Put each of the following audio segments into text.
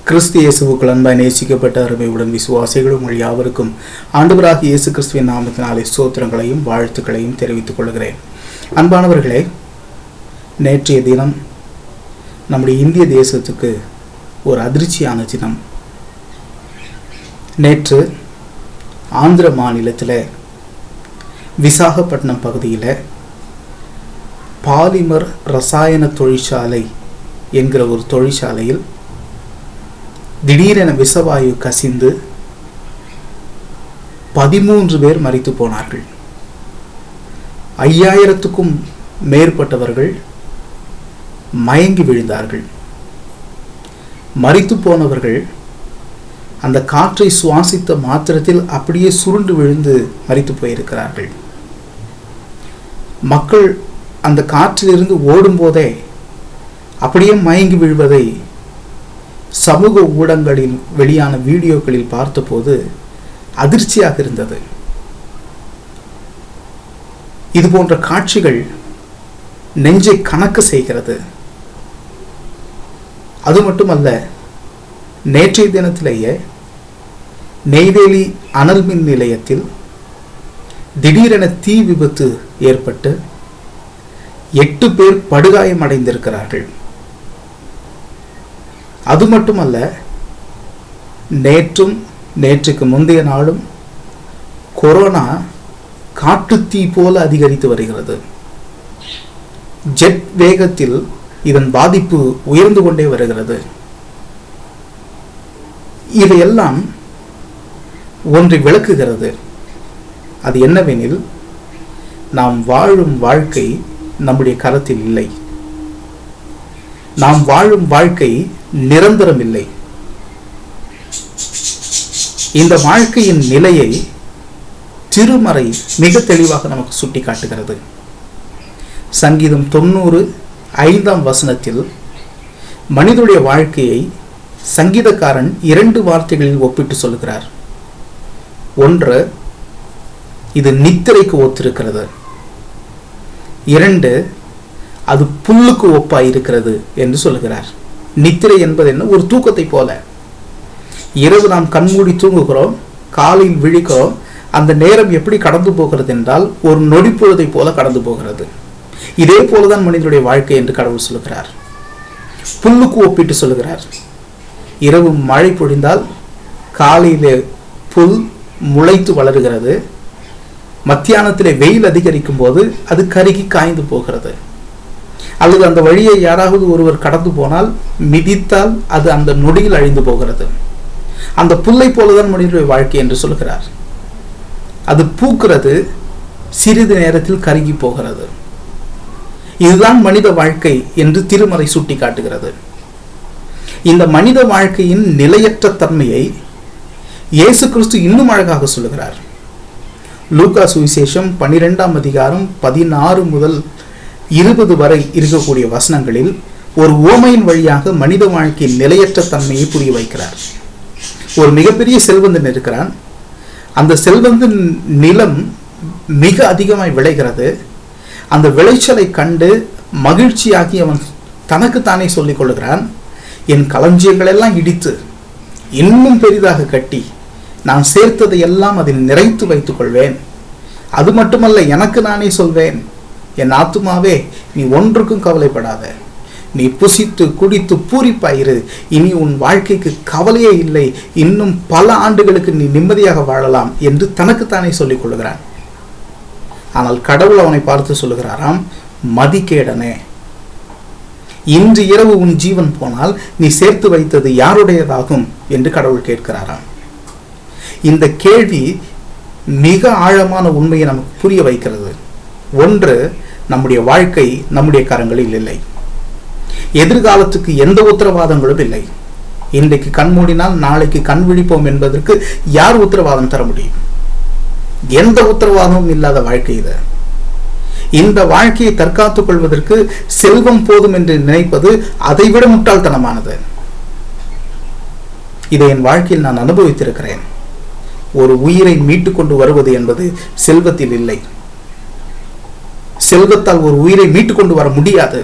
கிறிஸ்து இயேசுவுக்குள் அன்பாய் நேசிக்கப்பட்ட அருமையுடன் விசுவாசிகள் உங்கள் யாவருக்கும் ஆண்டவராகிய இயேசு கிறிஸ்துவின் நாமத்தினாலே ஸ்தோத்திரங்களையும் வாழ்த்துக்களையும் தெரிவித்துக் கொள்கிறேன். அன்பானவர்களே, நேற்றைய தினம் நம்முடைய இந்திய தேசத்துக்கு ஒரு அதிர்ச்சியான தினம். நேற்று ஆந்திர மாநிலத்தில் விசாகப்பட்டினம் பகுதியில் பாலிமர் ரசாயன தொழிற்சாலை என்கிற ஒரு தொழிற்சாலையில் திடீரென விஷவாயு கசிந்து 13 பேர் மரித்து போனார்கள். 5000க்கும் மேற்பட்டவர்கள் மயங்கி விழுந்தார்கள். மரித்து போனவர்கள் அந்த காற்றை சுவாசித்த மாத்திரத்தில் அப்படியே சுருண்டு விழுந்து மரித்து போயிருக்கிறார்கள். மக்கள் அந்த காற்றிலிருந்து ஓடும்போதே அப்படியே மயங்கி விழுவதை சமூக ஊடகங்களில் வெளியான வீடியோக்களில் பார்த்தபோது அதிர்ச்சியாக இருந்தது. இது போன்ற காட்சிகள் நெஞ்சை கணக்கு செய்கிறது. அது மட்டுமல்ல, நேற்றைய தினத்திலேயே நெய்வேலி அனல் மின் நிலையத்தில் திடீரென தீ விபத்து ஏற்பட்டு 8 பேர் படுகாயம் அடைந்திருக்கிறார்கள். அது மட்டுமல்ல, நேற்றுக்கு முந்தைய நாளும் கொரோனா காட்டுத்தீ போல அதிகரித்து வருகிறது. ஜெட் வேகத்தில் இதன் பாதிப்பு உயர்ந்து கொண்டே வருகிறது. இவையெல்லாம் ஒன்றை விளக்குகிறது. அது என்னவெனில், நாம் வாழும் வாழ்க்கை நம்முடைய கரத்தில் இல்லை. நாம் வாழும் வாழ்க்கை நிரந்தரம் இல்லை. இந்த வாழ்க்கையின் நிலையை திருமறை மிக தெளிவாக நமக்கு சுட்டி காட்டுகிறது. சங்கீதம் 90:5 மனிதனுடைய வாழ்க்கையை சங்கீதக்காரன் 2 வார்த்தைகளில் ஒப்பிட்டு சொல்கிறார். ஒன்று, இது நித்திரைக்கு ஒத்திருக்கிறது. 2, அது புல்லுக்கு ஒப்பாயிருக்கிறது என்று சொல்கிறார். நித்திரை என்பது என்ன? ஒரு தூக்கத்தை போல. இரவு நாம் கண்மூடி தூங்குகிறோம், காலையில் விழிக்கிறோம். அந்த நேரம் எப்படி கடந்து போகிறது என்றால் ஒரு நொடி பொழுதை போல கடந்து போகிறது. இதே போலதான் மனிதனுடைய வாழ்க்கை என்று கடவுள் சொல்கிறார். புல்லுக்கு ஒப்பிட்டு சொல்கிறார். இரவு மழை பொழிந்தால் காலையிலே புல் முளைத்து வளருகிறது. மத்தியானத்திலே வெயில் அதிகரிக்கும் போது அது கருகி காய்ந்து போகிறது. அல்லது அந்த வழியை யாராவது ஒருவர் கடந்து போனால் மிதித்தால் அது அந்த நொடியில் அழிந்து போகிறது. அந்த புல்லை போலதான் மனிதனுடைய வாழ்க்கை என்று சொல்கிறார். அது பூக்கிறது, சிறிது நேரத்தில் கருகி போகிறது. இதுதான் மனித வாழ்க்கை என்று திருமறை சுட்டி காட்டுகிறது. இந்த மனித வாழ்க்கையின் நிலையற்ற தன்மையை இயேசு கிறிஸ்து இன்னும் அழகாக சொல்லுகிறார். லூக்கா சுவிசேஷம் 12:16 முதல் 20 வரை இருக்கக்கூடிய வசனங்களில் ஒரு உவமையின் வழியாக மனித வாழ்க்கையின் நிலையற்ற தன்மையை புரிய வைக்கிறார். ஒரு மிகப்பெரிய செல்வந்தன் இருக்கிறான். அந்த செல்வந்தன் நிலம் மிக அதிகமாய் விளைகிறது. அந்த விளைச்சலை கண்டு மகிழ்ச்சியாகி அவன் தனக்குத்தானே சொல்லிக் கொள்கிறான், என் களஞ்சியங்கள் எல்லாம் இடித்து இன்னும் பெரிதாக கட்டி நான் சேர்த்ததை எல்லாம் அதில் நிறைத்து வைத்துக் கொள்வேன். அது மட்டுமல்ல, எனக்கு நானே சொல்வேன், என் ஆத்துமாவே நீ ஒன்றுக்கும் கவலைப்படாத, நீ புசித்து குடித்து பூரிப்பாயிரு, இனி உன் வாழ்க்கைக்கு கவலையே இல்லை, இன்னும் பல ஆண்டுகளுக்கு நீ நிம்மதியாக வாழலாம் என்று தனக்குத்தானே சொல்லிக் கொள்கிறான். ஆனால் கடவுள் அவனை பார்த்து சொல்லுகிறாராம், மதிகேடனே, இன்று இரவு உன் ஜீவன் போனால் நீ சேர்த்து வைத்தது யாருடையதாகும் என்று கடவுள் கேட்கிறாராம். இந்த கேள்வி மிக ஆழமான உண்மையை நமக்கு புரிய வைக்கிறது. ஒன்று, நம்முடைய வாழ்க்கை நம்முடைய கரங்களில் இல்லை. எதிர்காலத்துக்கு எந்த உத்தரவாதங்களும் இல்லை. இன்றைக்கு கண் மூடினால் நாளைக்கு கண் விழிப்போம் என்பதற்கு யார் உத்தரவாதம் தர முடியும்? எந்த உத்தரவாதமும் இல்லாத வாழ்க்கை இது. இந்த வாழ்க்கையை தற்காத்துக் கொள்வதற்கு செல்வம் போதும் என்று நினைப்பது அதைவிட முட்டாள்தனமானது. இதை என் வாழ்க்கையில் நான் அனுபவித்திருக்கிறேன். ஒரு உயிரை மீட்டு கொண்டு வருவது என்பது செல்வத்தில் இல்லை. செல்வத்தால் ஒரு உயிரை மீட்டு கொண்டு வர முடியாது.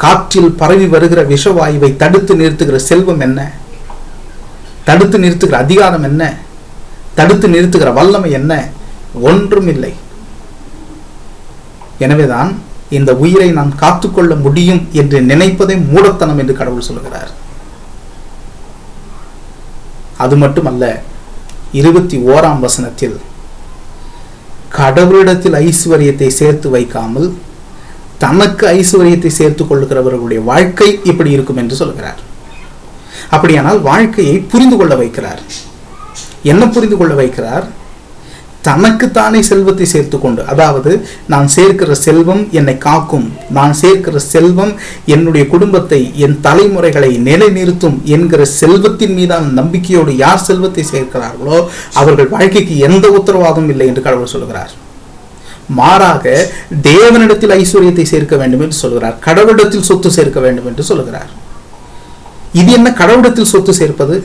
காற்றில் பரவி வருகிற விஷவாயுவை தடுத்து நிறுத்துகிற செல்வம் என்ன? தடுத்து நிறுத்துகிற அதிகாரம் என்ன? தடுத்து நிறுத்துகிற வல்லமை என்ன? ஒன்றும் இல்லை. எனவேதான் இந்த உயிரை நான் காத்துக்கொள்ள முடியும் என்று நினைப்பதை மூடத்தனம் என்று கடவுள் சொல்கிறார். அது மட்டுமல்ல, 21ஆம் வசனத்தில் கடவுளிடத்தில் ஐஸ்வர்யத்தை சேர்த்து வைக்காமல் தனக்கு ஐஸ்வர்யத்தை சேர்த்துக் கொள்ளுகிறவர்களுடைய வாழ்க்கை இப்படி இருக்கும் என்று சொல்கிறார். அப்படியானால் வாழ்க்கையை புரிந்து கொள்ள வைக்கிறார். என்ன புரிந்து கொள்ள வைக்கிறார்? தனக்குத்தானே செல்வத்தை சேர்த்து கொண்டு, அதாவது நான் சேர்க்கிற செல்வம் என்னை காக்கும், நான் சேர்க்கிற செல்வம் என்னுடைய குடும்பத்தை, என் தலைமுறைகளை நிலைநிறுத்தும் என்கிற செல்வத்தின் மீதான நம்பிக்கையோடு யார் செல்வத்தை சேர்க்கிறார்களோ அவர்கள் வாழ்க்கைக்கு எந்த உத்தரவாதமும் இல்லை என்று கடவுள் சொல்கிறார். மாறாக தேவனிடத்தில் ஐஸ்வர்யத்தை சேர்க்க வேண்டும் என்று சொல்கிறார். கடவுளிடத்தில் சொத்து சேர்க்க வேண்டும் என்று சொல்கிறார். இது என்ன கடவுளிடத்தில் சொத்து சேர்ப்பது?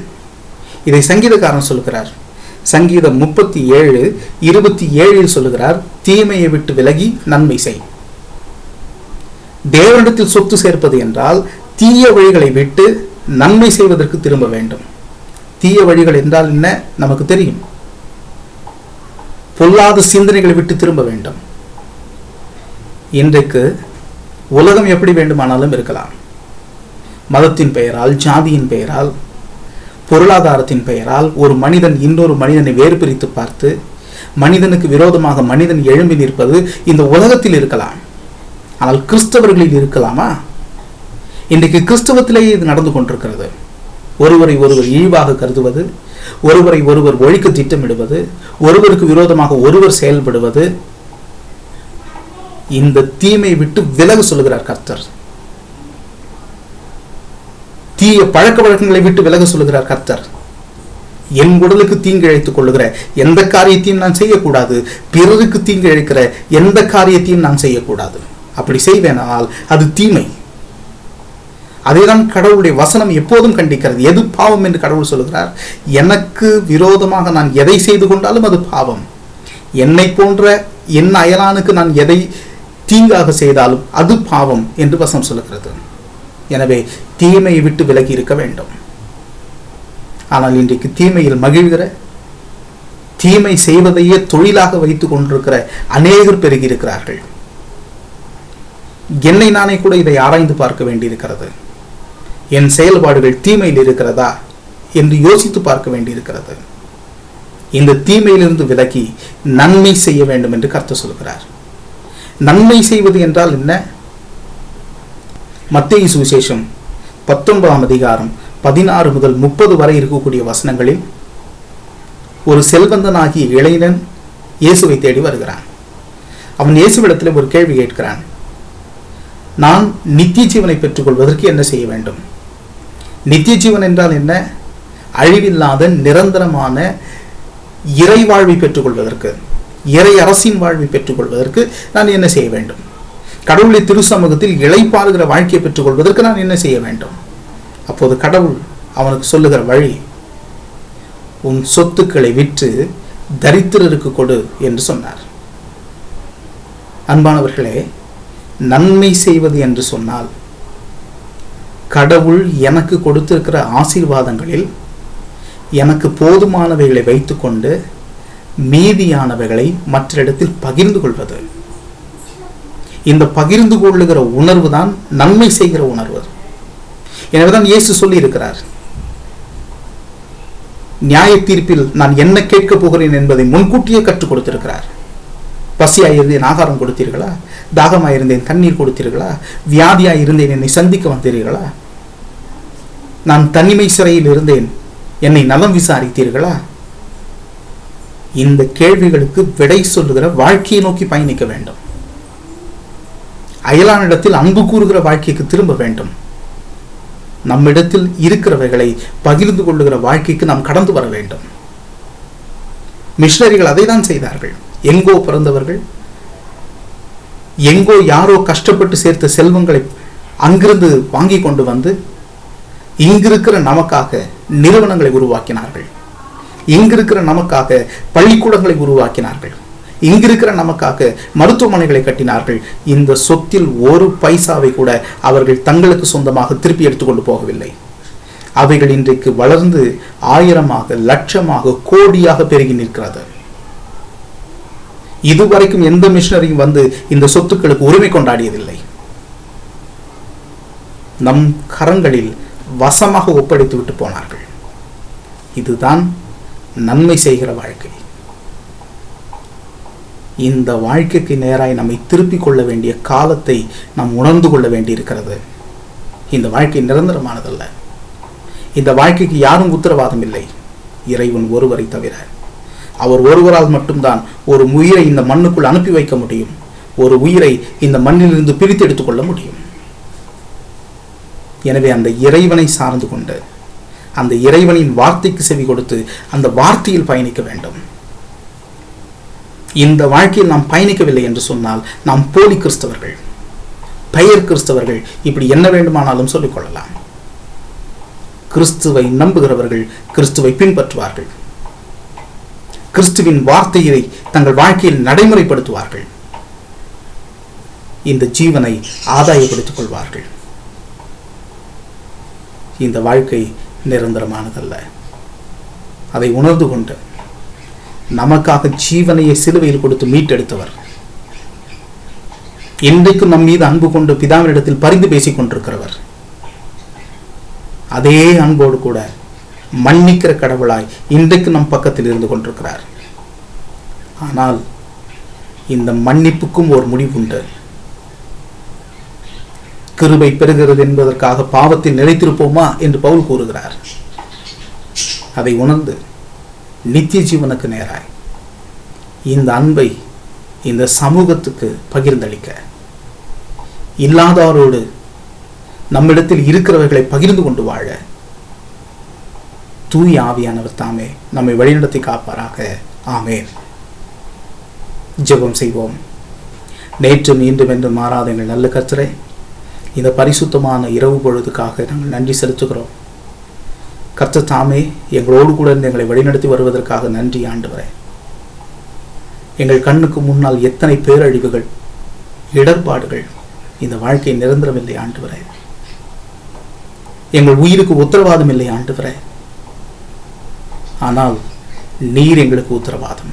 இதை சங்கீதக்காரன் சொல்கிறார். சங்கீதம் 37:27 சொல்லுகிறார், தீமையை விட்டு விலகி நன்மை செய். தேவனிடத்தில் சொத்து சேர்ப்பது என்றால் தீய வழிகளை விட்டு நன்மை செய்வதற்கு திரும்ப வேண்டும். தீய வழிகள் என்றால் என்ன நமக்கு தெரியும். பொல்லாத சிந்தனைகளை விட்டு திரும்ப வேண்டும். இன்றைக்கு உலகம் எப்படி வேண்டுமானாலும் இருக்கலாம். மதத்தின் பெயரால், ஜாதியின் பெயரால், பொருளாதாரத்தின் பெயரால் ஒரு மனிதன் இன்னொரு மனிதனை வேறு பிரித்து பார்த்து மனிதனுக்கு விரோதமாக மனிதன் எழும்பி நிற்பது இந்த உலகத்தில் இருக்கலாம். ஆனால் கிறிஸ்தவர்களில் இருக்கலாமா? இன்றைக்கு கிறிஸ்தவத்திலேயே இது நடந்து கொண்டிருக்கிறது. ஒருவரை ஒருவர் இழிவாக கருதுவது, ஒருவரை ஒருவர் ஒழிக்க திட்டமிடுவது, ஒருவருக்கு விரோதமாக ஒருவர் செயல்படுவது, இந்த தீமை விட்டு விலக சொல்லுகிறார் கர்த்தர். தீய பழக்க வழக்கங்களை விட்டு விலக சொல்லுகிறார் கர்த்தர். என் உடலுக்கு தீங்கு இழைத்துக் கொள்ளுகிற எந்த காரியத்தையும் நான் செய்யக்கூடாது. பிறருக்கு தீங்கு இழைக்கிற எந்த காரியத்தையும் நான் செய்யக்கூடாது. அப்படி செய்வேனால் அது தீமை. அதேதான் கடவுளுடைய வசனம் எப்போதும் கண்டிக்கிறது. எது பாவம் என்று கடவுள் சொல்லுகிறார்? எனக்கு விரோதமாக நான் எதை செய்து கொண்டாலும் அது பாவம். என்னை போன்ற என் அயலானுக்கு நான் எதை தீங்காக செய்தாலும் அது பாவம் என்று வசனம் சொல்லுகிறது. எனவே தீமையை விட்டு விலகி இருக்க வேண்டும். ஆனால் இன்றைக்கு தீமையில் மகிழ்கிற, தீமை செய்வதையே தொழிலாக வைத்துக் கொண்டிருக்கிற அநேகர் பெருகி இருக்கிறார்கள். என்னை நானே கூட இதை ஆராய்ந்து பார்க்க வேண்டியிருக்கிறது. என் செயல்பாடுகள் தீமையில் இருக்கிறதா என்று யோசித்து பார்க்க வேண்டியிருக்கிறது. இந்த தீமையிலிருந்து விலகி நன்மை செய்ய வேண்டும் என்று கர்த்தர் சொல்கிறார். நன்மை செய்வது என்றால் என்ன? மத்தேயு சுவிசேஷம் 19ஆம் அதிகாரம் 16 முதல் 30 வரை இருக்கக்கூடிய வசனங்களில் ஒரு செல்வந்தனாகிய இளைஞன் இயேசுவை தேடி வருகிறான். அவன் இயேசுவிடத்தில் ஒரு கேள்வி கேட்கிறான். நான் நித்திய ஜீவனை பெற்றுக்கொள்வதற்கு என்ன செய்ய வேண்டும்? நித்திய ஜீவன் என்றால் என்ன? அழிவில்லாத நிரந்தரமான இறை வாழ்வை பெற்றுக்கொள்வதற்கு, இறை அரசின் வாழ்வை பெற்றுக்கொள்வதற்கு நான் என்ன செய்ய வேண்டும்? கடவுளுடைய திருச்சமூகத்தில் இளைப்பாறுகிற வாழ்க்கையை பெற்றுக்கொள்வதற்கு நான் என்ன செய்ய வேண்டும்? அப்போது கடவுள் அவனுக்கு சொல்லுகிற வழி, உன் சொத்துக்களை விற்று தரித்திரருக்கு கொடு என்று சொன்னார். அன்பானவர்களே, நன்மை செய்வது என்று சொன்னால் கடவுள் எனக்கு கொடுத்திருக்கிற ஆசீர்வாதங்களில் எனக்கு போதுமானவைகளை வைத்துக்கொண்டு மீதியானவைகளை மற்ற இடத்தில் பகிர்ந்து கொள்வது. இந்த பகிர்ந்து கொள்ளுகிற உணர்வு தான் நன்மை செய்கிற உணர்வு. எனவேதான் இயேசு சொல்லி இருக்கிறார், நியாய தீர்ப்பில் நான் என்ன கேட்கப் போகிறேன் என்பதை முன்கூட்டியே கற்றுக் கொடுத்திருக்கிறார். பசியாயிருந்தேன் ஆகாரம் கொடுத்தீர்களா? தாகமாயிருந்தேன் தண்ணீர் கொடுத்தீர்களா? வியாதியாயிருந்தேன் என்னை சந்திக்க வந்தீர்களா? நான் தனிமை சிறையில் இருந்தேன், என்னை நலம் விசாரித்தீர்களா? இந்த கேள்விகளுக்கு விடை சொல்லுகிற வாழ்க்கையை நோக்கி பயணிக்க வேண்டும். அயலானிடத்தில் அன்பு கூறுகிற வாழ்க்கைக்கு திரும்ப வேண்டும். நம்மிடத்தில் இருக்கிறவைகளை பகிர்ந்து கொள்ளுகிற வாழ்க்கைக்கு நாம் கடந்து வர வேண்டும். மிஷனரிகள் அதை தான் செய்தார்கள். எங்கோ பிறந்தவர்கள், எங்கோ யாரோ கஷ்டப்பட்டு சேர்த்த செல்வங்களை அங்கிருந்து வாங்கி கொண்டு வந்து இங்கிருக்கிற நமக்காக நிறுவனங்களை உருவாக்கினார்கள். இங்கிருக்கிற நமக்காக பள்ளிக்கூடங்களை உருவாக்கினார்கள். இங்கிருக்கிற நமக்காக மருத்துவமனைகளை கட்டினார்கள். இந்த சொத்தில் ஒரு பைசாவை கூட அவர்கள் தங்களுக்கு சொந்தமாக திருப்பி எடுத்துக்கொண்டு போகவில்லை. அவைகள் இன்றைக்கு வளர்ந்து 1000ஆக, லட்சமாக, கோடியாக பெருகி நிற்கிறது. இதுவரைக்கும் எந்த மிஷனரியும் வந்து இந்த சொத்துக்களுக்கு உரிமை கொண்டாடியதில்லை. நம் கரங்களில் வசமாக ஒப்படைத்து விட்டு போனார்கள். இதுதான் நன்மை செய்கிற வாழ்க்கை. இந்த வாழ்க்கைக்கு நேராய் நம்மை திருப்பிக் கொள்ள வேண்டிய காலத்தை நாம் உணர்ந்து கொள்ள வேண்டியிருக்கிறது. இந்த வாழ்க்கை நிரந்தரமானதல்ல. இந்த வாழ்க்கைக்கு யாரும் உத்தரவாதம் இல்லை, இறைவன் ஒருவரை தவிர. அவர் ஒருவரால் மட்டும்தான் ஒரு உயிரை இந்த மண்ணுக்குள் அனுப்பி வைக்க முடியும், ஒரு உயிரை இந்த மண்ணிலிருந்து பிரித்து எடுத்துக்கொள்ள முடியும். எனவே அந்த இறைவனை சார்ந்து கொண்டு, அந்த இறைவனின் வார்த்தைக்கு செவி கொடுத்து அந்த வார்த்தையில் பயணிக்க வேண்டும். இந்த வாழ்க்கையில் நாம் பயணிக்கவில்லை என்று சொன்னால் நாம் போலி கிறிஸ்தவர்கள், பெயர் கிறிஸ்தவர்கள், இப்படி என்ன வேண்டுமானாலும் சொல்லிக்கொள்ளலாம். கிறிஸ்துவை நம்புகிறவர்கள் கிறிஸ்துவை பின்பற்றுவார்கள், கிறிஸ்துவின் வார்த்தையை தங்கள் வாழ்க்கையில் நடைமுறைப்படுத்துவார்கள், இந்த ஜீவனை ஆதாயப்படுத்திக் கொள்வார்கள். இந்த வாழ்க்கை நிரந்தரமானதல்ல. அதை உணர்ந்து கொண்டு நமக்காக ஜீவனையை சிலுவையில் கொடுத்து மீட்டெடுத்தவர், இன்றைக்கும் நம் மீது அன்பு கொண்டு பிதாவினிடத்தில் பரிந்து பேசிக் கொண்டிருக்கிறவர், அதே அன்போடு கூட மன்னிக்கிற கடவுளாய் இன்றைக்கு நம் பக்கத்தில் இருந்து கொண்டிருக்கிறார். ஆனால் இந்த மன்னிப்புக்கும் ஒரு முடிவு உண்டு. கிருபை பெறுகிறது என்பதற்காக பாவத்தில் நிலைத்திருப்போமா என்று பவுல் கூறுகிறார். அதை உணர்ந்து நித்திய ஜீவனுக்கு நேராய் இந்த அன்பை இந்த சமூகத்துக்கு பகிர்ந்தளிக்க, இல்லாதவரோடு நம்மிடத்தில் இருக்கிறவர்களை பகிர்ந்து கொண்டு வாழ தூய ஆவியானவர் தாமே நம்மை வழிநடத்தி காப்பாராக. ஆமென். ஜெபம் செய்வோம். நேற்றும் இன்றும் என்று மாறாத எங்கள் நல்ல கர்த்தரே, இந்த பரிசுத்தமான இரவு பொழுதுக்காக நாங்கள் நன்றி செலுத்துகிறோம். கர்த்தர் தாமே எங்களோடு கூட இருந்து எங்களை வழிநடத்தி வருவதற்காக நன்றி ஆண்டவரே. எங்கள் கண்ணுக்கு முன்னால் எத்தனை பேரழிவுகள், இடர்பாடுகள், இந்த வாழ்க்கை நிரந்தரமில்லை ஆண்டவரே. எங்கள் உயிருக்கு உத்தரவாதம் இல்லை ஆண்டவரே. ஆனால் நீர் எங்களுக்கு உத்தரவாதம்.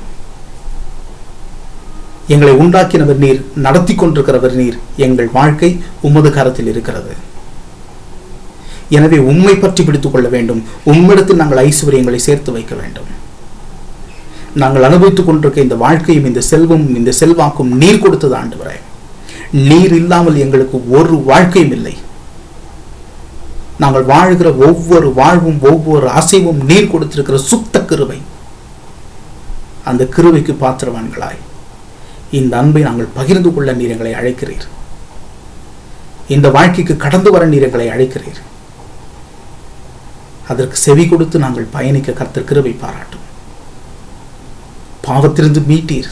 எங்களை உண்டாக்கினவர் நீர், நடத்தி கொண்டிருக்கிறவர் நீர். எங்கள் வாழ்க்கை உமது கரத்தில் இருக்கிறது. எனவே உம்மை பற்றி பிடித்துக் கொள்ள வேண்டும். உம்மிடத்தில் நாங்கள் ஐஸ்வர்யங்களை சேர்த்து வைக்க வேண்டும். நாங்கள் அனுபவித்துக் கொண்டிருக்க இந்த வாழ்க்கையும் இந்த செல்வமும் இந்த செல்வாக்கும் நீர் கொடுத்தது ஆண்டவரே. நீர் இல்லாமல் எங்களுக்கு ஒரு வாழ்க்கையும் இல்லை. நாங்கள் வாழ்கிற ஒவ்வொரு வாழ்வும் ஒவ்வொரு அசைவும் நீர் கொடுத்திருக்கிற சுத்த கிருபை. அந்த கிருபைக்கு பாத்திரவான்களாய் இந்த அன்பை நாங்கள் பகிர்ந்து கொள்ள நீர் எங்களை அழைக்கிறீர். இந்த வாழ்க்கைக்கு கடந்து வர நீர் எங்களை அழைக்கிறீர். அதற்கு செவி கொடுத்து நாங்கள் பயணிக்க கர்த்தர் கிருபை பாராட்டும். பாவத்திலிருந்து மீட்டீர்,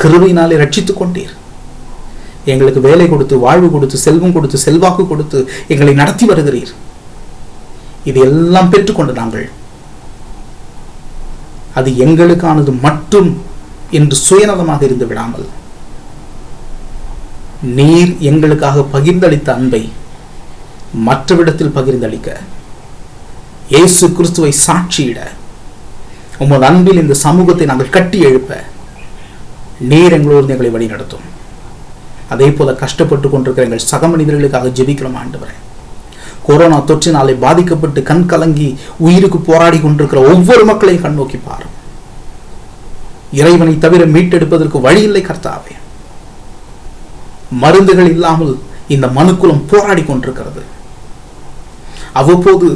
கிருபையினாலே ரட்சித்துக் கொண்டீர். எங்களுக்கு வேலை கொடுத்து, வாழ்வு கொடுத்து, செல்வம் கொடுத்து, செல்வாக்கு கொடுத்து எங்களை நடத்தி வருகிறீர். இது எல்லாம் பெற்றுக்கொண்டு நாங்கள் அது எங்களுக்கானது மட்டும் என்று சுயநலமாக இருந்து விடாமல், நீர் எங்களுக்காக பகிர்ந்தளித்த அன்பை மற்றவிடத்தில் பகிர்ந்தளிக்க, இயேசு கிறிஸ்துவை சாட்சியிட, உமது அன்பில் இந்த சமூகத்தை நாங்கள் கட்டி எழுப்ப நீர் எங்களோடு எங்களை வழி நடத்தும். அதே போல கஷ்டப்பட்டு கொண்டிருக்கிற எங்கள் சக மனிதர்களுக்காக ஜெபிக்கிறோம் ஆண்டவரே. கொரோனா தொற்றினாலே பாதிக்கப்பட்டு கண் கலங்கி உயிருக்கு போராடி கொண்டிருக்கிற ஒவ்வொரு மக்களையும் கண்ணோக்கி பாரும். இறைவனை தவிர மீட்டெடுப்பதற்கு வழி இல்லை கர்த்தாவே. மருந்துகள் இல்லாமல் இந்த மனுக்குலம் போராடி கொண்டிருக்கிறது. அவ்வப்போது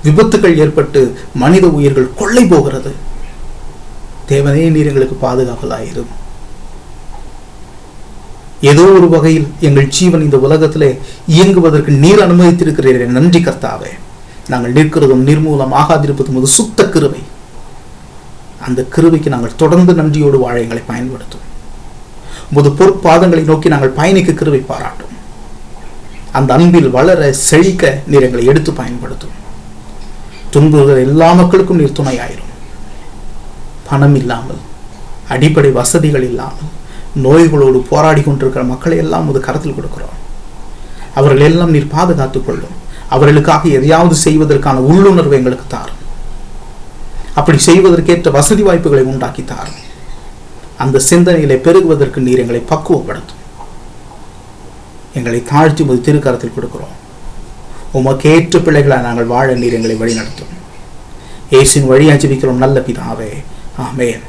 விபத்துகள் ஏற்பட்டு மனித உயிர்கள் கொள்ளை போகிறது. தேவனே நீர் எங்களுக்கு பாதுகாவலாயிரும். ஏதோ ஒரு வகையில் எங்கள் ஜீவன் இந்த உலகத்திலே இயங்குவதற்கு நீர் அனுமதித்திருக்கிறீர்கள். நன்றி கர்த்தாவே. நாங்கள் நிற்கிறதும் நிர்மூலம் ஆகாதிருப்பதும் ஒரு சுத்த கிருபை. அந்த கிருபைக்கு நாங்கள் தொடர்ந்து நன்றியோடு வாழ எங்களை பயன்படுத்தும். உமது பொற்பாதங்களை நோக்கி நாங்கள் பயணிக்க கிருபை பாராட்டும். அந்த அன்பில் வளர செழிக்க நீர் எங்களை எடுத்து பயன்படுத்தும். துன்புறுகிற எல்லா மக்களுக்கும் நீர் துணையாயிரும். பணம் இல்லாமல், அடிப்படை வசதிகள் இல்லாமல் நோய்களோடு போராடி கொண்டிருக்கிற மக்களை எல்லாம் உமது கரத்தில் கொடுக்கிறோம். அவர்கள் எல்லாம் நீர் பாதுகாத்துக் கொள்ளும். அவர்களுக்காக எதையாவது செய்வதற்கான உள்ளுணர்வு எங்களுக்கு தாரும். அப்படி செய்வதற்கேற்ற வசதி வாய்ப்புகளை உண்டாக்கி தாரும். அந்த சிந்தனைகளை பெருகுவதற்கு நீர் எங்களை பக்குவப்படுத்தும். எங்களை தாழ்த்தி உமது திருக்கரத்தில் கொடுக்கிறோம். உமக்கு ஏற்ற பிள்ளைகளாக நாங்கள் வாழ நீர் எங்களை வழிநடத்தும். இயேசுவின் வழியாக ஜெபிக்கிறோம் நல்ல பிதாவே. ஆமென்.